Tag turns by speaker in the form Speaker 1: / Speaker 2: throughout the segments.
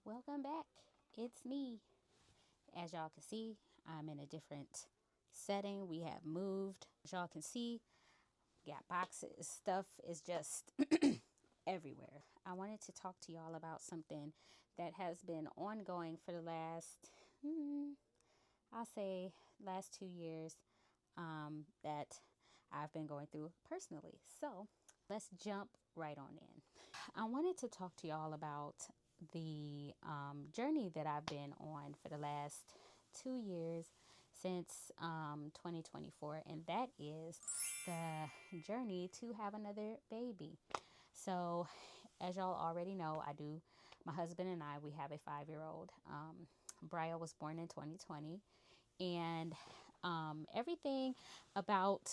Speaker 1: Welcome back. It's me. As y'all can see, I'm in a different setting. We have moved. As y'all can see, got boxes. Stuff is just everywhere. I wanted to talk to y'all about something that has been ongoing for the last, I'll say, last 2 years that I've been going through personally. So let's jump right on in. I wanted to talk to y'all about the journey that I've been on for the last 2 years since 2024, and that is the journey to have another baby. So, as y'all already know, my husband and I, we have a 5-year-old. Bria was born in 2020, and everything about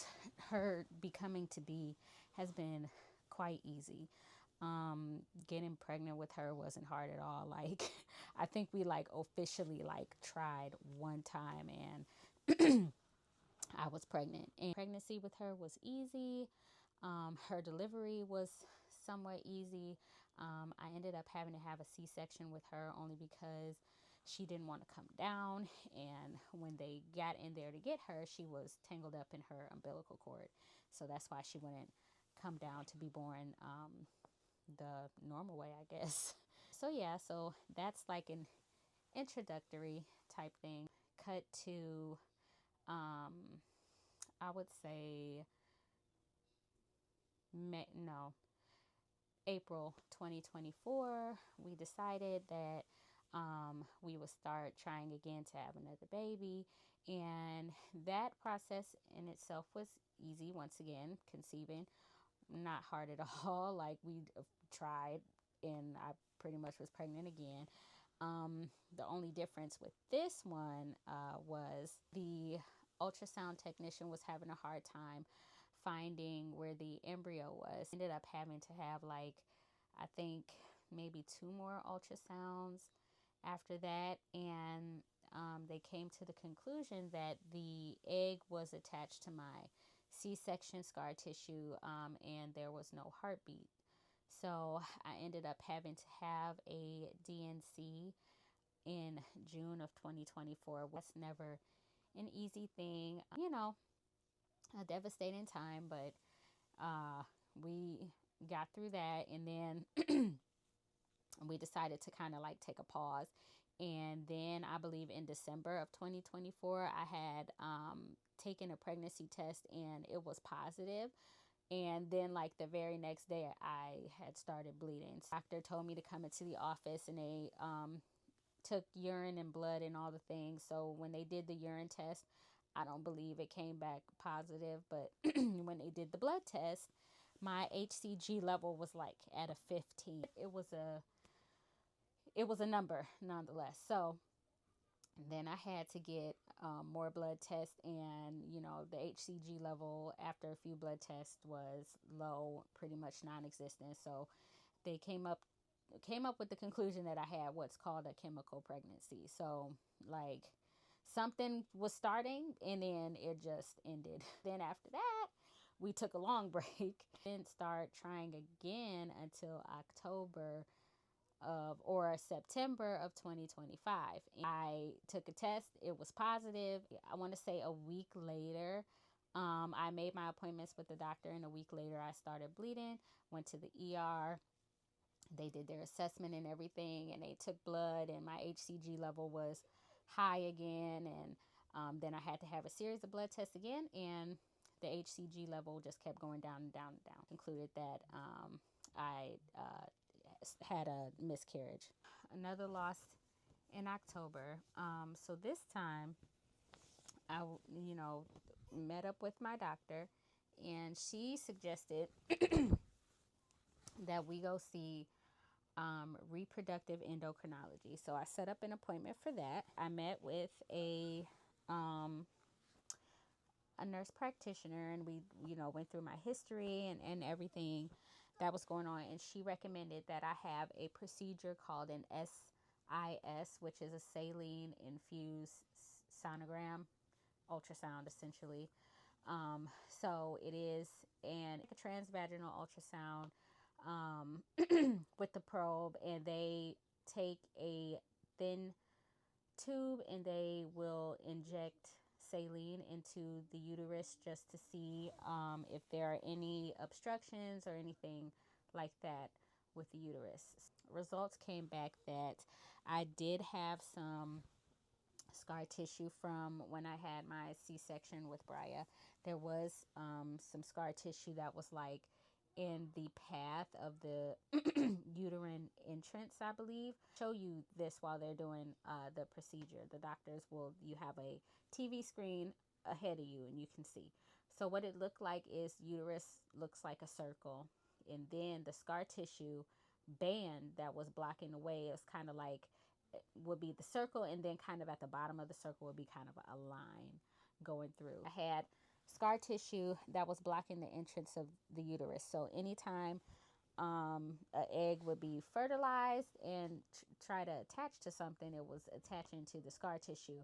Speaker 1: her becoming to be has been quite easy. Getting pregnant with her wasn't hard at all. Like, I think we like officially like tried one time, and I was pregnant, and pregnancy with her was easy. Her delivery was somewhat easy. I ended up having to have a C-section with her only because she didn't want to come down. And when they got in there to get her, she was tangled up in her umbilical cord. So that's why she wouldn't come down to be born the normal way, I guess. So, yeah, so that's like an introductory type thing. Cut to, I would say, no, April 2024, we decided that we would start trying again to have another baby. And that process in itself was easy. Once again, conceiving, not hard at all. Like, we tried, and I pretty much was pregnant again. The only difference with this one was the ultrasound technician was having a hard time finding where the embryo was. Ended up having to have, like, I think maybe 2 more ultrasounds after that, and they came to the conclusion that the egg was attached to my C-section scar tissue, and there was no heartbeat. So I ended up having to have a DNC in June of 2024. That's never an easy thing, a devastating time, but we got through that, and then we decided to kind of like take a pause. And then I believe in December of 2024, I had taken a pregnancy test, and it was positive. And then, like, the very next day, I had started bleeding. So the doctor told me to come into the office, and they took urine and blood and all the things. So when they did the urine test, I don't believe it came back positive. But when they did the blood test, my HCG level was like at a 15. It was a number nonetheless. So then I had to get more blood tests, and the HCG level after a few blood tests was low, pretty much non-existent. So they came up with the conclusion that I had what's called a chemical pregnancy. So, like, something was starting, and then it just ended. Then after that, we took a long break. Didn't start trying again until October or September of 2025. I took a test. It was positive. I want to say a week later, I made my appointments with the doctor, and a week later I started bleeding, went to the ER. They did their assessment and everything, and they took blood, and my HCG level was high again. And then I had to have a series of blood tests again, and the HCG level just kept going down and down and down. Concluded that I had a miscarriage. Another loss in October. So this time I, met up with my doctor, and she suggested that we go see reproductive endocrinology. So I set up an appointment for that. I met with a nurse practitioner, and we, went through my history and everything that was going on. And she recommended that I have a procedure called an SIS, which is a saline infused sonogram, ultrasound essentially. So it is a transvaginal ultrasound with the probe, and they take a thin tube and they will inject saline into the uterus just to see if there are any obstructions or anything like that with the uterus. Results came back that I did have some scar tissue from when I had my C-section with Brya. There was some scar tissue that was like in the path of the uterine entrance, I believe. Show you this while they're doing the procedure. The doctors will, you have a TV screen ahead of you and you can see. So what it looked like is uterus looks like a circle, and then the scar tissue band that was blocking the way is kind of like, would be the circle, and then kind of at the bottom of the circle would be kind of a line going through. I had scar tissue that was blocking the entrance of the uterus. So anytime an egg would be fertilized and try to attach to something, it was attaching to the scar tissue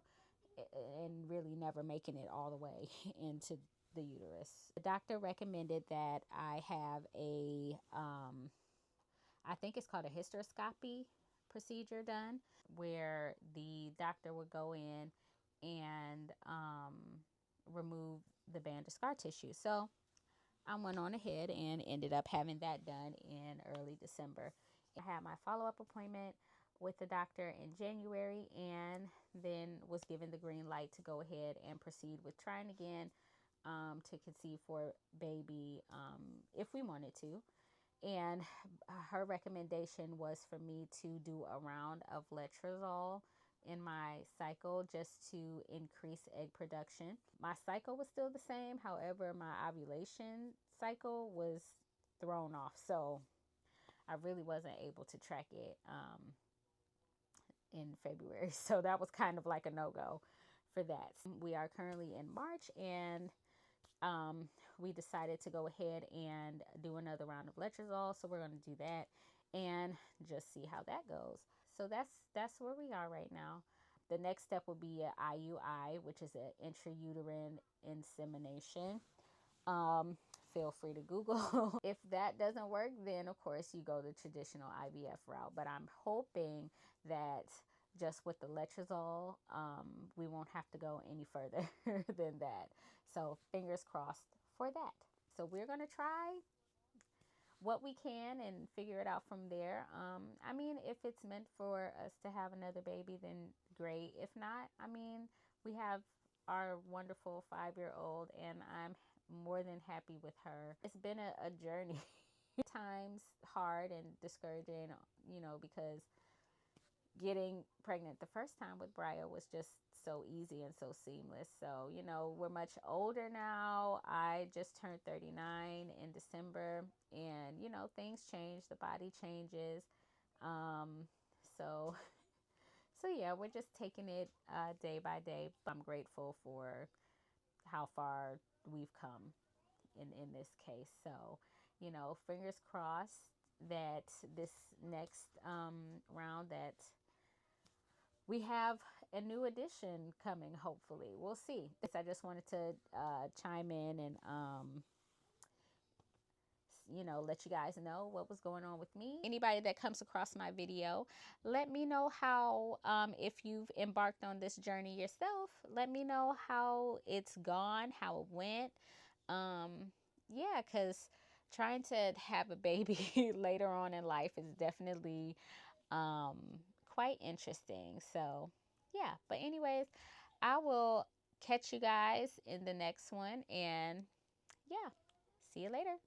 Speaker 1: and really never making it all the way into the uterus. The doctor recommended that I have a I think it's called a hysteroscopy procedure done, where the doctor would go in and remove the band of scar tissue. So I went on ahead and ended up having that done in early December. I had my follow-up appointment with the doctor in January, and then was given the green light to go ahead and proceed with trying again to conceive for baby if we wanted to. And her recommendation was for me to do a round of letrozole in my cycle just to increase egg production. My cycle was still the same. However, my ovulation cycle was thrown off. So I really wasn't able to track it in February. So that was kind of like a no-go for that. We are currently in March, and we decided to go ahead and do another round of letrozole. So we're going to do that and just see how that goes. So that's where we are right now. The next step will be an IUI, which is an intrauterine insemination. Feel free to Google. If that doesn't work, then of course you go the traditional IVF route. But I'm hoping that just with the letrozole, we won't have to go any further than that. So fingers crossed for that. So we're going to try what we can and figure it out from there. I mean, if it's meant for us to have another baby, then great. If not, I mean, we have our wonderful 5-year-old, and I'm more than happy with her. It's been a journey. Times hard and discouraging, because getting pregnant the first time with Brya was just so easy and so seamless. So, we're much older now. I just turned 39 in December, and, things change. The body changes. So, so yeah, we're just taking it day by day. I'm grateful for how far we've come in this case. So, fingers crossed that this next round that we have a new edition coming, hopefully. We'll see. I just wanted to chime in and, let you guys know what was going on with me. Anybody that comes across my video, let me know how, if you've embarked on this journey yourself, let me know how it's gone, how it went. Yeah, because trying to have a baby later on in life is definitely quite interesting. So yeah, but anyways, I will catch you guys in the next one, and yeah, see you later.